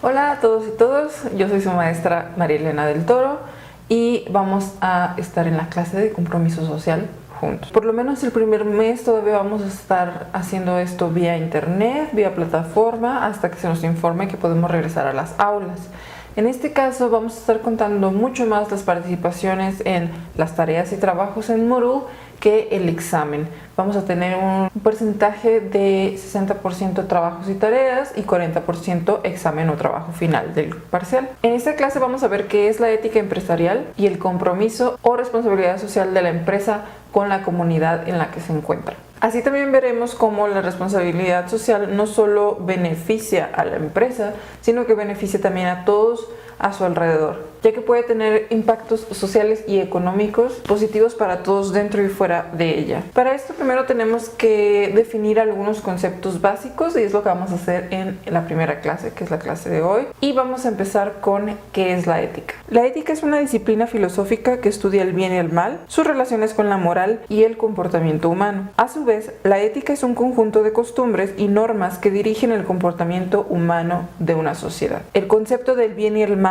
Hola a todos y todas, yo soy su maestra María Elena del Toro y vamos a estar en la clase de compromiso social juntos. Por lo menos el primer mes todavía vamos a estar haciendo esto vía internet, vía plataforma, hasta que se nos informe que podemos regresar a las aulas. En este caso vamos a estar contando mucho más las participaciones en las tareas y trabajos en Moodle que el examen. Vamos a tener un porcentaje de 60% trabajos y tareas y 40% examen o trabajo final del parcial. En esta clase vamos a ver qué es la ética empresarial y el compromiso o responsabilidad social de la empresa con la comunidad en la que se encuentra. Así también veremos cómo la responsabilidad social no solo beneficia a la empresa, sino que beneficia también a todos a su alrededor, ya que puede tener impactos sociales y económicos positivos para todos dentro y fuera de ella. Para esto primero tenemos que definir algunos conceptos básicos y es lo que vamos a hacer en la primera clase, que es la clase de hoy. Y vamos a empezar con qué es la ética. La ética es una disciplina filosófica que estudia el bien y el mal, sus relaciones con la moral y el comportamiento humano. A su vez, la ética es un conjunto de costumbres y normas que dirigen el comportamiento humano de una sociedad. El concepto del bien y el mal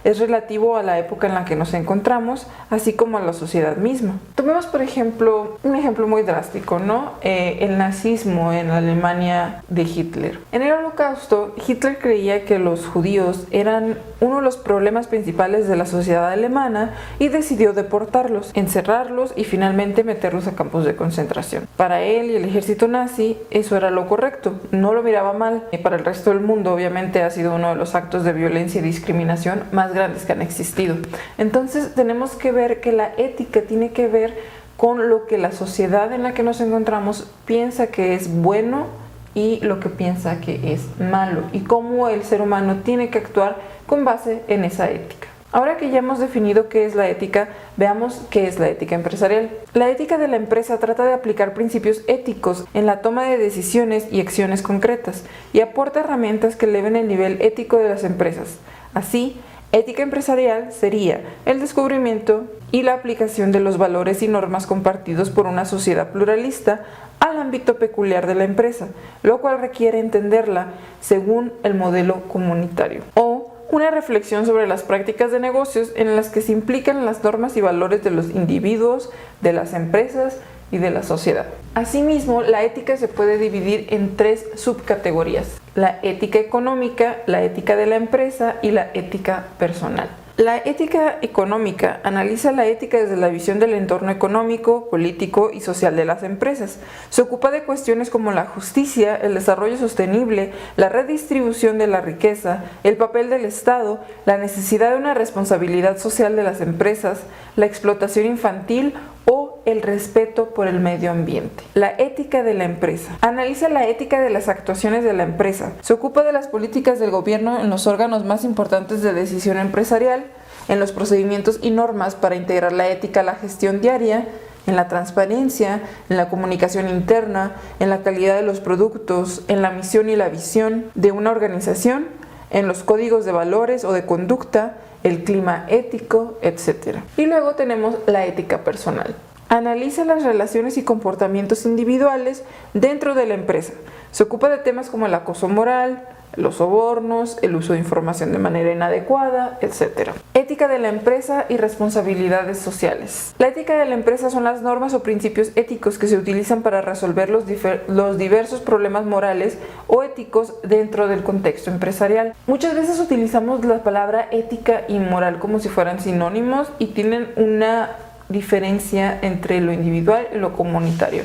es relativo a la época en la que nos encontramos, así como a la sociedad misma. Tomemos, por ejemplo, un ejemplo muy drástico, ¿no? El nazismo en la Alemania de Hitler. En el Holocausto, Hitler creía que los judíos eran uno de los problemas principales de la sociedad alemana y decidió deportarlos, encerrarlos y finalmente meterlos a campos de concentración. Para él y el ejército nazi, eso era lo correcto, no lo miraba mal. Para el resto del mundo, obviamente, ha sido uno de los actos de violencia y discriminación más grandes que han existido. Entonces tenemos que ver que la ética tiene que ver con lo que la sociedad en la que nos encontramos piensa que es bueno y lo que piensa que es malo, y cómo el ser humano tiene que actuar con base en esa ética. Ahora que ya hemos definido qué es la ética, veamos qué es la ética empresarial. La ética de la empresa trata de aplicar principios éticos en la toma de decisiones y acciones concretas y aporta herramientas que eleven el nivel ético de las empresas. Así, ética empresarial sería el descubrimiento y la aplicación de los valores y normas compartidos por una sociedad pluralista al ámbito peculiar de la empresa, lo cual requiere entenderla según el modelo comunitario. O una reflexión sobre las prácticas de negocios en las que se implican las normas y valores de los individuos, de las empresas y de la sociedad. Asimismo, la ética se puede dividir en tres subcategorías: la ética económica, la ética de la empresa y la ética personal. La ética económica analiza la ética desde la visión del entorno económico, político y social de las empresas. Se ocupa de cuestiones como la justicia, el desarrollo sostenible, la redistribución de la riqueza, el papel del Estado, la necesidad de una responsabilidad social de las empresas, la explotación infantil o el respeto por el medio ambiente. La ética de la empresa analiza la ética de las actuaciones de la empresa. Se ocupa de las políticas del gobierno en los órganos más importantes de decisión empresarial, en los procedimientos y normas para integrar la ética a la gestión diaria, en la transparencia, en la comunicación interna, en la calidad de los productos, en la misión y la visión de una organización, en los códigos de valores o de conducta, el clima ético, etc. Y luego tenemos la ética personal. Analiza las relaciones y comportamientos individuales dentro de la empresa. Se ocupa de temas como el acoso moral, los sobornos, el uso de información de manera inadecuada, etc. Ética de la empresa y responsabilidades sociales. La ética de la empresa son las normas o principios éticos que se utilizan para resolver los diversos problemas morales o éticos dentro del contexto empresarial. Muchas veces utilizamos la palabra ética y moral como si fueran sinónimos y tienen una diferencia entre lo individual y lo comunitario.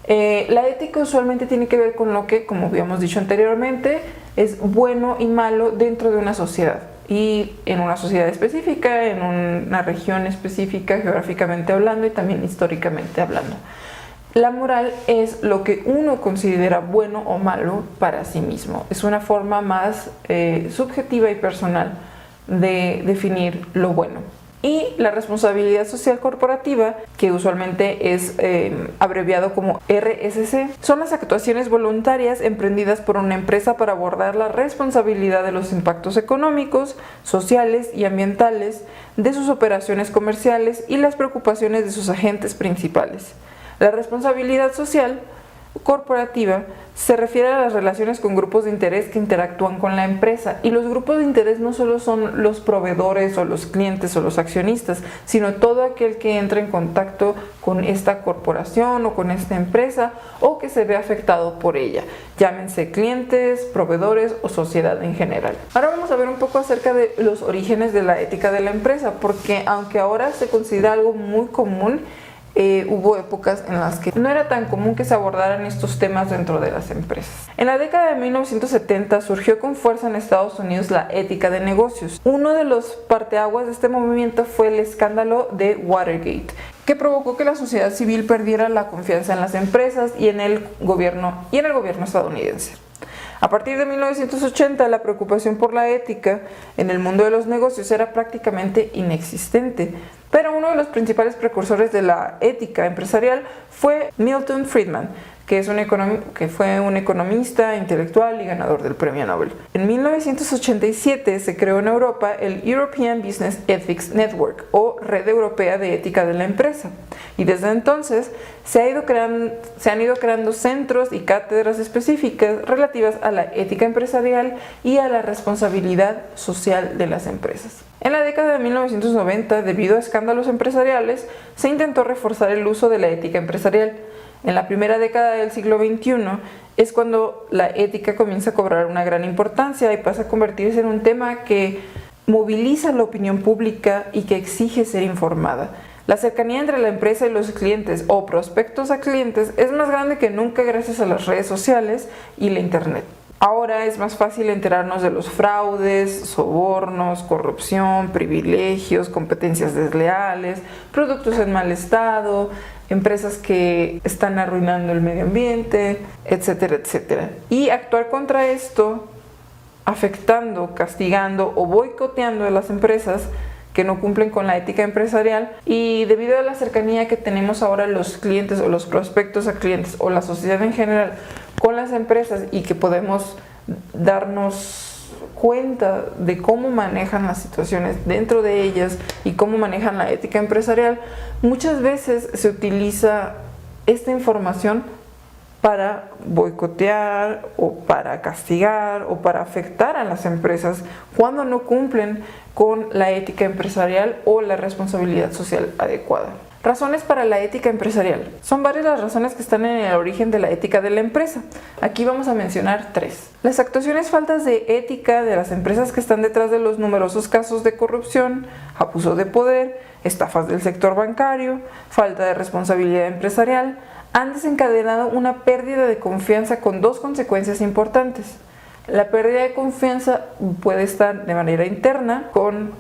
La ética usualmente tiene que ver con lo que, como habíamos dicho anteriormente, es bueno y malo dentro de una sociedad y en una sociedad específica, en una región específica, geográficamente hablando y también históricamente hablando. La moral es lo que uno considera bueno o malo para sí mismo. Es una forma más subjetiva y personal de definir lo bueno. Y la responsabilidad social corporativa, que usualmente es abreviado como RSC, son las actuaciones voluntarias emprendidas por una empresa para abordar la responsabilidad de los impactos económicos, sociales y ambientales de sus operaciones comerciales y las preocupaciones de sus agentes principales. La responsabilidad social corporativa se refiere a las relaciones con grupos de interés que interactúan con la empresa, y los grupos de interés no solo son los proveedores o los clientes o los accionistas, sino todo aquel que entra en contacto con esta corporación o con esta empresa o que se ve afectado por ella, llámense clientes, proveedores o sociedad en general. Ahora vamos a ver un poco acerca de los orígenes de la ética de la empresa, porque aunque ahora se considera algo muy común, hubo épocas en las que no era tan común que se abordaran estos temas dentro de las empresas. En la década de 1970 surgió con fuerza en Estados Unidos la ética de negocios. Uno de los parteaguas de este movimiento fue el escándalo de Watergate, que provocó que la sociedad civil perdiera la confianza en las empresas y en el gobierno estadounidense. A partir de 1980, la preocupación por la ética en el mundo de los negocios era prácticamente inexistente, pero uno de los principales precursores de la ética empresarial fue Milton Friedman, que fue un economista, intelectual y ganador del Premio Nobel. En 1987 se creó en Europa el European Business Ethics Network, o Red Europea de Ética de la Empresa, y desde entonces se han ido creando centros y cátedras específicas relativas a la ética empresarial y a la responsabilidad social de las empresas. En la década de 1990, debido a escándalos empresariales, se intentó reforzar el uso de la ética empresarial. En la primera década del siglo XXI es cuando la ética comienza a cobrar una gran importancia y pasa a convertirse en un tema que moviliza la opinión pública y que exige ser informada. La cercanía entre la empresa y los clientes o prospectos a clientes es más grande que nunca gracias a las redes sociales y la internet. Ahora es más fácil enterarnos de los fraudes, sobornos, corrupción, privilegios, competencias desleales, productos en mal estado, empresas que están arruinando el medio ambiente, etcétera, etcétera. Y actuar contra esto, afectando, castigando o boicoteando a las empresas que no cumplen con la ética empresarial, y debido a la cercanía que tenemos ahora los clientes o los prospectos a clientes o la sociedad en general con las empresas, y que podemos darnos cuenta de cómo manejan las situaciones dentro de ellas y cómo manejan la ética empresarial, muchas veces se utiliza esta información para boicotear o para castigar o para afectar a las empresas cuando no cumplen con la ética empresarial o la responsabilidad social adecuada. Razones para la ética empresarial. Son varias las razones que están en el origen de la ética de la empresa. Aquí vamos a mencionar 3. Las actuaciones faltas de ética de las empresas que están detrás de los numerosos casos de corrupción, abuso de poder, estafas del sector bancario, falta de responsabilidad empresarial, han desencadenado una pérdida de confianza con 2 consecuencias importantes. La pérdida de confianza puede estar de manera interna, con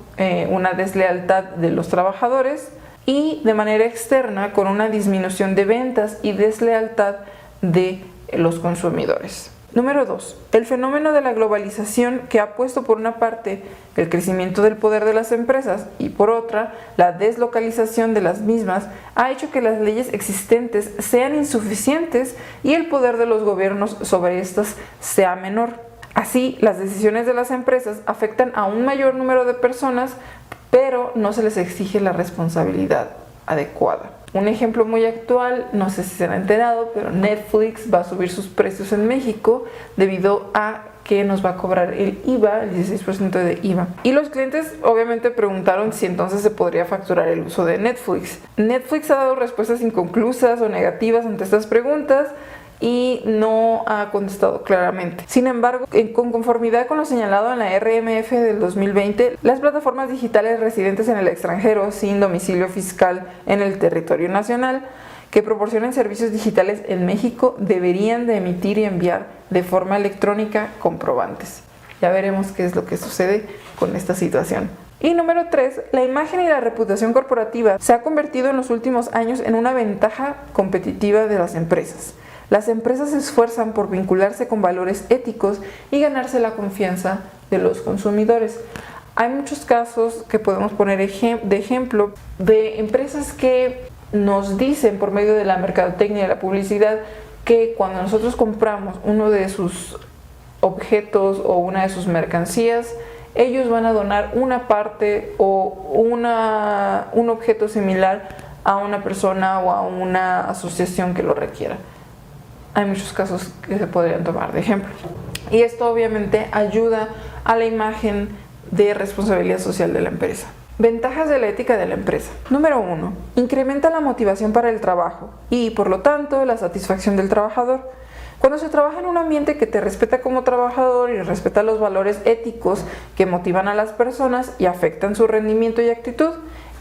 una deslealtad de los trabajadores, y de manera externa, con una disminución de ventas y deslealtad de los consumidores. Número 2. El fenómeno de la globalización, que ha puesto por una parte el crecimiento del poder de las empresas y por otra la deslocalización de las mismas, ha hecho que las leyes existentes sean insuficientes y el poder de los gobiernos sobre estas sea menor. Así, las decisiones de las empresas afectan a un mayor número de personas, pero no se les exige la responsabilidad adecuada. Un ejemplo muy actual, no sé si se han enterado, pero Netflix va a subir sus precios en México debido a que nos va a cobrar el IVA, el 16% de IVA. Y los clientes obviamente preguntaron si entonces se podría facturar el uso de Netflix. Netflix ha dado respuestas inconclusas o negativas ante estas preguntas y no ha contestado claramente. Sin embargo, con conformidad con lo señalado en la RMF del 2020, las plataformas digitales residentes en el extranjero sin domicilio fiscal en el territorio nacional que proporcionen servicios digitales en México deberían de emitir y enviar de forma electrónica comprobantes. Ya veremos qué es lo que sucede con esta situación. Y número 3, la imagen y la reputación corporativa se ha convertido en los últimos años en una ventaja competitiva de las empresas. Las empresas se esfuerzan por vincularse con valores éticos y ganarse la confianza de los consumidores. Hay muchos casos que podemos poner de ejemplo de empresas que nos dicen por medio de la mercadotecnia y la publicidad que cuando nosotros compramos uno de sus objetos o una de sus mercancías, ellos van a donar una parte o un objeto similar a una persona o a una asociación que lo requiera. hay muchos casos que se podrían tomar de ejemplo. Y esto obviamente ayuda a la imagen de responsabilidad social de la empresa. Ventajas de la ética de la empresa. Número 1. Incrementa la motivación para el trabajo y, por lo tanto, la satisfacción del trabajador. Cuando se trabaja en un ambiente que te respeta como trabajador y respeta los valores éticos que motivan a las personas y afectan su rendimiento y actitud,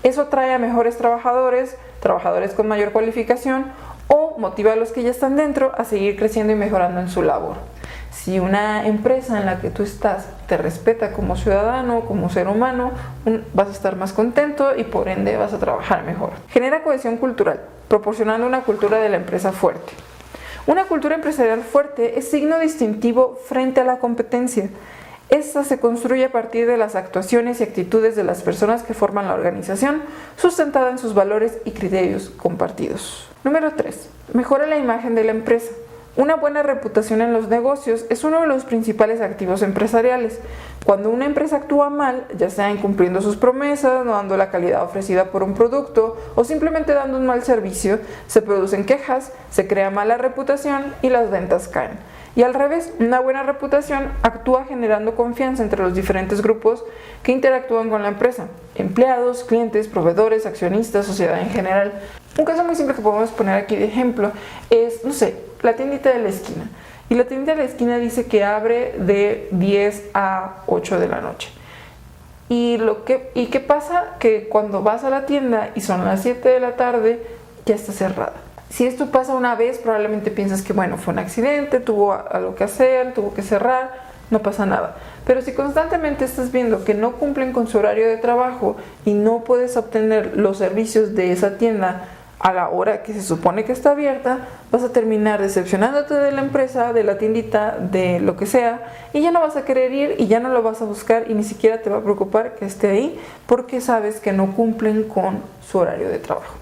eso trae a mejores trabajadores con mayor cualificación, o motiva a los que ya están dentro a seguir creciendo y mejorando en su labor. Si una empresa en la que tú estás te respeta como ciudadano, como ser humano, vas a estar más contento y por ende vas a trabajar mejor. Genera cohesión cultural, proporcionando una cultura de la empresa fuerte. Una cultura empresarial fuerte es signo distintivo frente a la competencia. Esta se construye a partir de las actuaciones y actitudes de las personas que forman la organización, sustentada en sus valores y criterios compartidos. Número 3. Mejora la imagen de la empresa. Una buena reputación en los negocios es uno de los principales activos empresariales. Cuando una empresa actúa mal, ya sea incumpliendo sus promesas, no dando la calidad ofrecida por un producto o simplemente dando un mal servicio, se producen quejas, se crea mala reputación y las ventas caen. Y al revés, una buena reputación actúa generando confianza entre los diferentes grupos que interactúan con la empresa: empleados, clientes, proveedores, accionistas, sociedad en general. Un caso muy simple que podemos poner aquí de ejemplo es, la tiendita de la esquina. Y la tiendita de la esquina dice que abre de 10 a 8 de la noche. ¿Y qué pasa? Que cuando vas a la tienda y son las 7 de la tarde, ya está cerrada. Si esto pasa una vez, probablemente piensas que fue un accidente, tuvo algo que hacer, tuvo que cerrar, no pasa nada. Pero si constantemente estás viendo que no cumplen con su horario de trabajo y no puedes obtener los servicios de esa tienda a la hora que se supone que está abierta, vas a terminar decepcionándote de la empresa, de la tiendita, de lo que sea, y ya no vas a querer ir y ya no lo vas a buscar y ni siquiera te va a preocupar que esté ahí porque sabes que no cumplen con su horario de trabajo.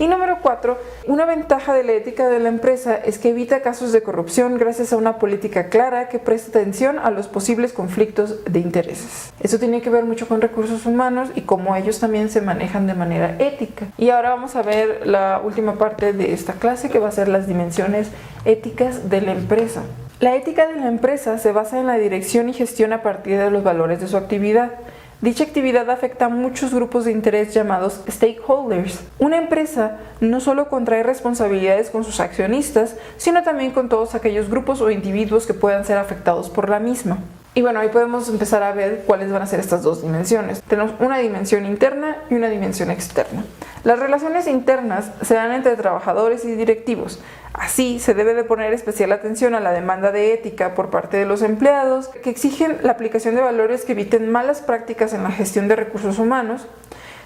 Y número 4, una ventaja de la ética de la empresa es que evita casos de corrupción gracias a una política clara que presta atención a los posibles conflictos de intereses. Eso tiene que ver mucho con recursos humanos y cómo ellos también se manejan de manera ética. Y ahora vamos a ver la última parte de esta clase, que va a ser las dimensiones éticas de la empresa. La ética de la empresa se basa en la dirección y gestión a partir de los valores de su actividad. Dicha actividad afecta a muchos grupos de interés llamados stakeholders. Una empresa no solo contrae responsabilidades con sus accionistas, sino también con todos aquellos grupos o individuos que puedan ser afectados por la misma. Y ahí podemos empezar a ver cuáles van a ser estas dos dimensiones. Tenemos una dimensión interna y una dimensión externa. Las relaciones internas se dan entre trabajadores y directivos. Así, se debe de poner especial atención a la demanda de ética por parte de los empleados, que exigen la aplicación de valores que eviten malas prácticas en la gestión de recursos humanos.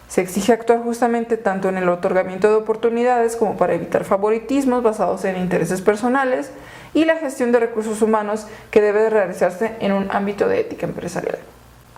Se exige actuar justamente tanto en el otorgamiento de oportunidades como para evitar favoritismos basados en intereses personales, y la gestión de recursos humanos, que debe de realizarse en un ámbito de ética empresarial.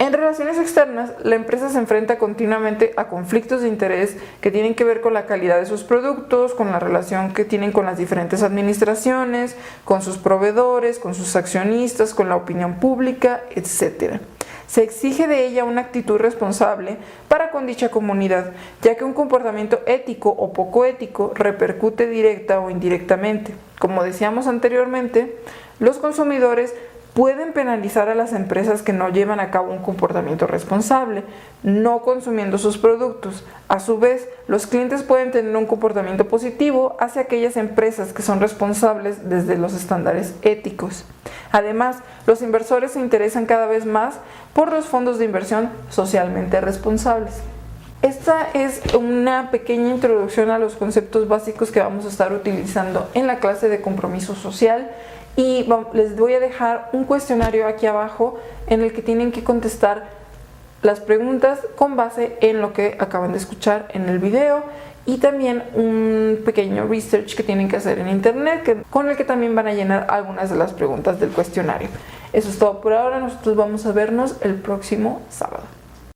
En relaciones externas, la empresa se enfrenta continuamente a conflictos de interés que tienen que ver con la calidad de sus productos, con la relación que tienen con las diferentes administraciones, con sus proveedores, con sus accionistas, con la opinión pública, etc. Se exige de ella una actitud responsable para con dicha comunidad, ya que un comportamiento ético o poco ético repercute directa o indirectamente. Como decíamos anteriormente, los consumidores pueden penalizar a las empresas que no llevan a cabo un comportamiento responsable, no consumiendo sus productos. A su vez, los clientes pueden tener un comportamiento positivo hacia aquellas empresas que son responsables desde los estándares éticos. Además, los inversores se interesan cada vez más por los fondos de inversión socialmente responsables. Esta es una pequeña introducción a los conceptos básicos que vamos a estar utilizando en la clase de compromiso social. Y les voy a dejar un cuestionario aquí abajo en el que tienen que contestar las preguntas con base en lo que acaban de escuchar en el video, y también un pequeño research que tienen que hacer en internet con el que también van a llenar algunas de las preguntas del cuestionario. Eso es todo por ahora. Nosotros vamos a vernos el próximo sábado.